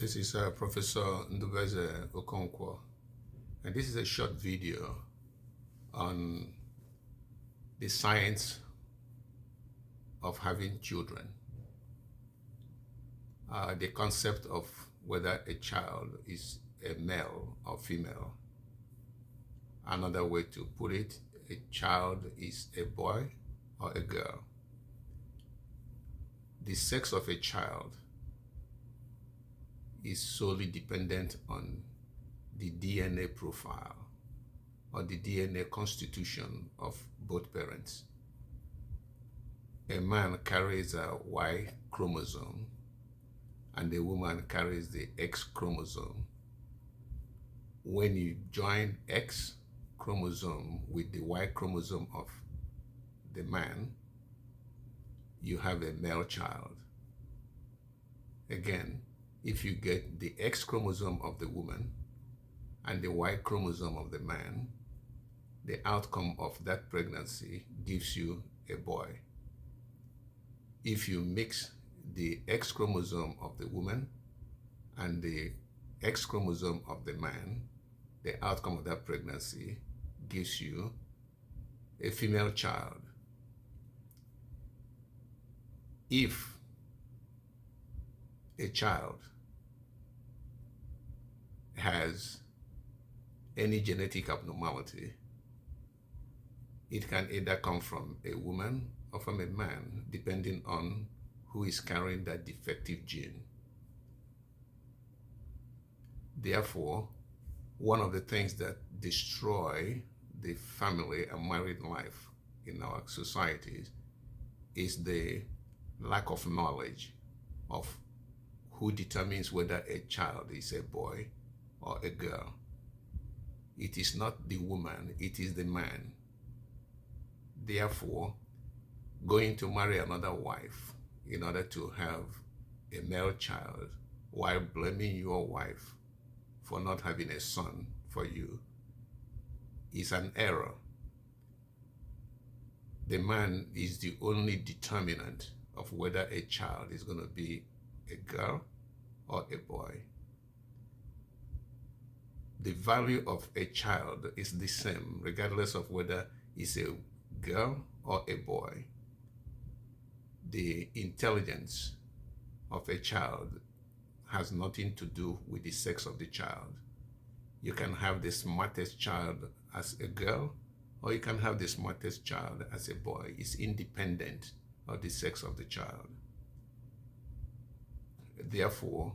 This is Professor Ndubeze Okonkwo, and this is a short video on the science of having children, the concept of whether a child is a male or female. Another way to put it, a child is a boy or a girl. The sex of a child is solely dependent on the DNA profile or the DNA constitution of both parents. A man carries a Y chromosome and a woman carries the X chromosome. When you join X chromosome with the Y chromosome of the man, you have a male child. Again, if you get the X chromosome of the woman and the Y chromosome of the man, the outcome of that pregnancy gives you a boy. If you mix the X chromosome of the woman and the X chromosome of the man, the outcome of that pregnancy gives you a female child. If a child has any genetic abnormality, it can either come from a woman or from a man, depending on who is carrying that defective gene. Therefore, one of the things that destroy the family and married life in our societies is the lack of knowledge of who determines whether a child is a boy or a girl. It is not the woman, it is the man. Therefore, going to marry another wife in order to have a male child while blaming your wife for not having a son for you is an error. The man is the only determinant of whether a child is going to be a girl or a boy. The value of a child is the same regardless of whether it's a girl or a boy. The intelligence of a child has nothing to do with the sex of the child. You can have the smartest child as a girl, or you can have the smartest child as a boy. It's independent of the sex of the child. Therefore,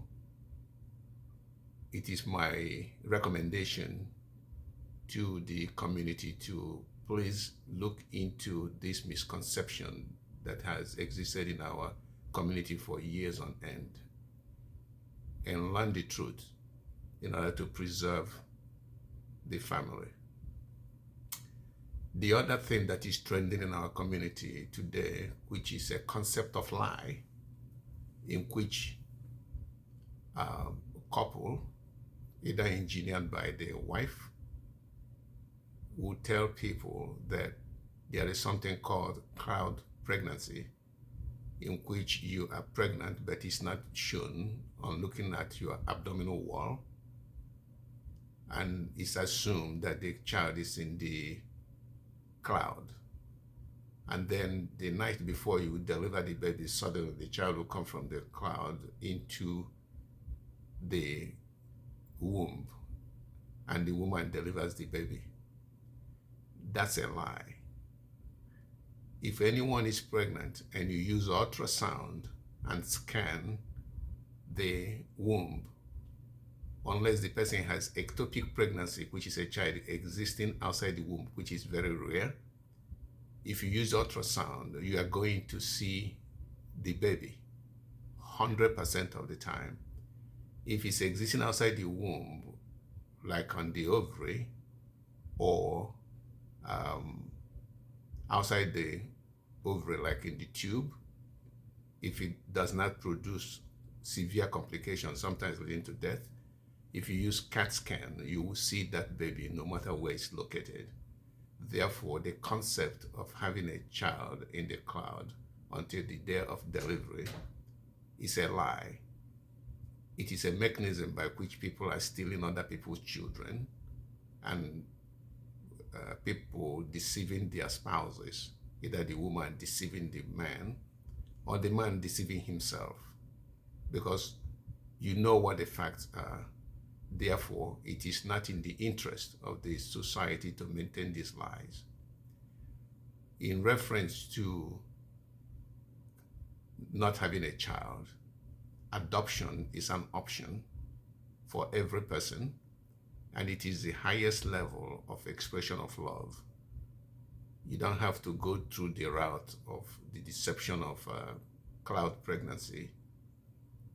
it is my recommendation to the community to please look into this misconception that has existed in our community for years on end and learn the truth in order to preserve the family. The other thing that is trending in our community today, which is a concept of lie, in which a couple, either engineered by the wife, will tell people that there is something called cloud pregnancy, in which you are pregnant but it's not shown on looking at your abdominal wall, and it's assumed that the child is in the cloud. And then the night before you deliver the baby, suddenly the child will come from the cloud into the womb and the woman delivers the baby. That's a lie. If anyone is pregnant and you use ultrasound and scan the womb, unless the person has ectopic pregnancy, which is a child existing outside the womb, which is very rare, if you use ultrasound, you are going to see the baby 100% of the time. If it's existing outside the womb, like on the ovary or outside the ovary, like in the tube, if it does not produce severe complications, sometimes leading to death, if you use CAT scan, you will see that baby no matter where it's located. Therefore, the concept of having a child in the cloud until the day of delivery is a lie. It is a mechanism by which people are stealing other people's children and people deceiving their spouses, either the woman deceiving the man or the man deceiving himself, because you know what the facts are. Therefore, it is not in the interest of the society to maintain these lies. In reference to not having a child, adoption is an option for every person, and it is the highest level of expression of love. You don't have to go through the route of the deception of cloud pregnancy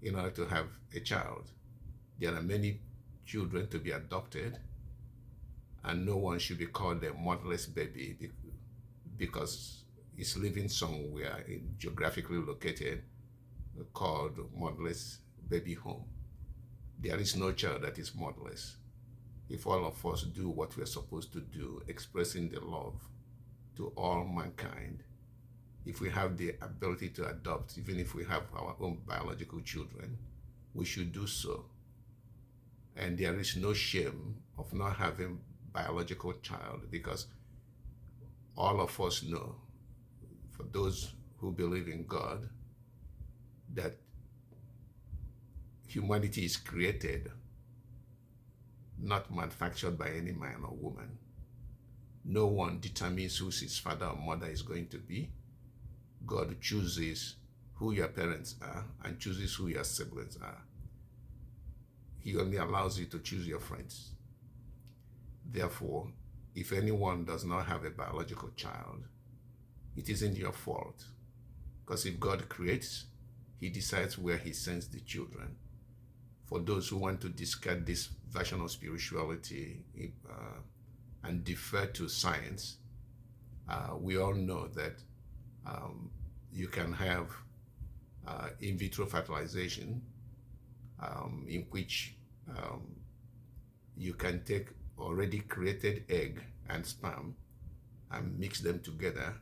in order to have a child. There are many children to be adopted, and no one should be called a motherless baby because it's living somewhere geographically located called motherless baby home. There is no child that is motherless. If all of us do what we're supposed to do, expressing the love to all mankind, if we have the ability to adopt, even if we have our own biological children, we should do so. And there is no shame of not having biological child, because all of us know, for those who believe in God, that humanity is created, not manufactured by any man or woman. No one determines who his father or mother is going to be. God chooses who your parents are and chooses who your siblings are. He only allows you to choose your friends. Therefore, if anyone does not have a biological child, it isn't your fault. Because if God creates, he decides where he sends the children. For those who want to discard this version of spirituality and defer to science, we all know that you can have in vitro fertilization, in which you can take already created egg and sperm and mix them together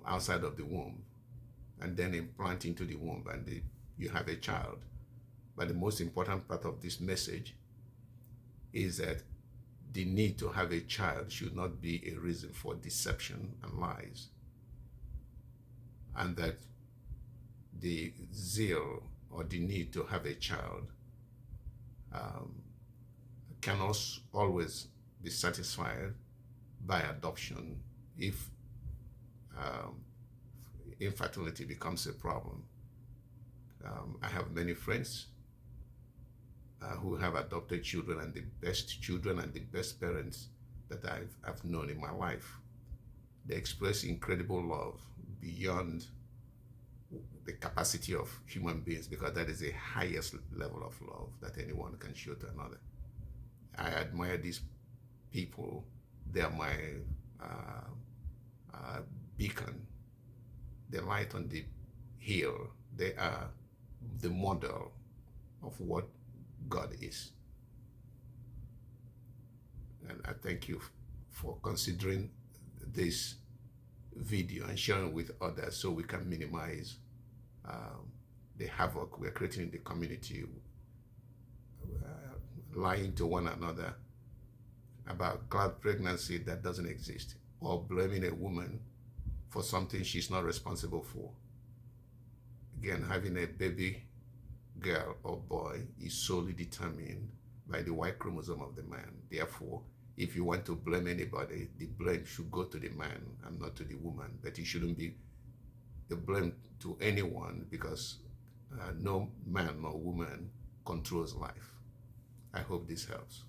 outside of the womb, and then implant into the womb, and you have a child. But the most important part of this message is that the need to have a child should not be a reason for deception and lies, and that the zeal or the need to have a child cannot always be satisfied by adoption if infertility becomes a problem. I have many friends who have adopted children, and the best parents that I've known in my life. They express incredible love beyond the capacity of human beings, because that is the highest level of love that anyone can show to another. I admire these people. They are my beacon, the light on the hill. They are the model of what God is. And I thank you for considering this video and sharing with others so we can minimize the havoc we're creating in the community, lying to one another about cloud pregnancy that doesn't exist, or blaming a woman for something she's not responsible for. Again, having a baby girl or boy is solely determined by the Y chromosome of the man. Therefore, if you want to blame anybody, the blame should go to the man and not to the woman. But it shouldn't be the blame to anyone, because no man or woman controls life. I hope this helps.